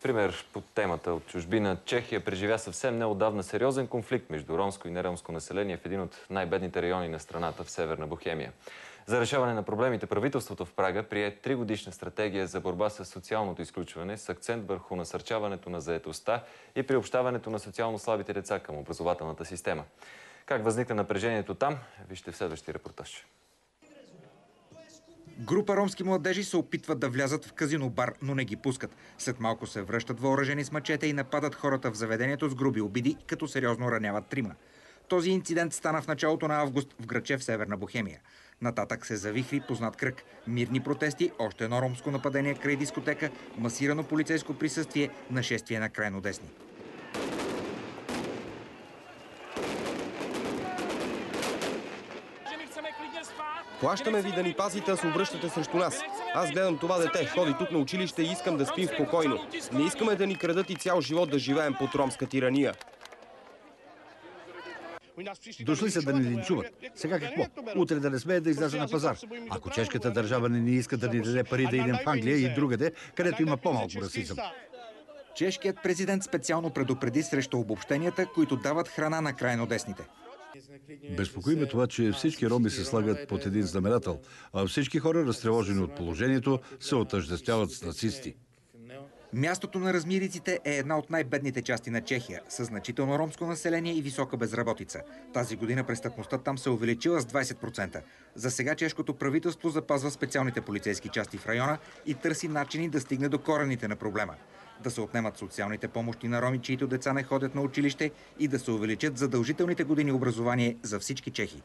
Пример по темата от чужбина. Чехия преживя съвсем неотдавна сериозен конфликт между ромско и неромско население в един от най-бедните райони на страната в Северна Бохемия. За решаване на проблемите правителството в Прага прие 3-годишна стратегия за борба с социалното изключване с акцент върху насърчаването на заетостта и приобщаването на социално слабите деца към образователната система. Как възникна напрежението там? Вижте в следващия репортаж. Група ромски младежи се опитват да влязат в казино-бар, но не ги пускат. След малко се връщат въоръжени с мачете и нападат хората в заведението с груби обиди, като сериозно раняват 3. Този инцидент стана в началото на август в градче в Северна Бохемия. Нататък се завихри познат кръг. Мирни протести, още едно ромско нападение край дискотека, масирано полицейско присъствие, нашествие на крайно десни. Плащаме ви да ни пазите, а се обръщате срещу нас. Аз гледам това дете, ходи тук на училище и искам да спим спокойно. Не искаме да ни крадат и цял живот да живеем под ромска тирания. Дошли са да ни линчуват. Сега какво? Утре да не смее да излезе на пазар. Ако чешката държава не ни иска да ни даде пари да идем в Англия и другаде, където има по-малко расизъм. Чешкият президент специално предупреди срещу обобщенията, които дават храна на крайно десните. Безпокои ме това, че всички роми се слагат под един знаменател, а всички хора, разтревожени от положението, се отъждествяват с нацисти. Мястото на размириците е една от най-бедните части на Чехия, с значително ромско население и висока безработица. Тази година престъпността там се увеличила с 20%. За сега чешкото правителство запазва специалните полицейски части в района и търси начини да стигне до корените на проблема. Да се отнемат социалните помощи на роми, чиито деца не ходят на училище, и да се увеличат задължителните години образование за всички чехи.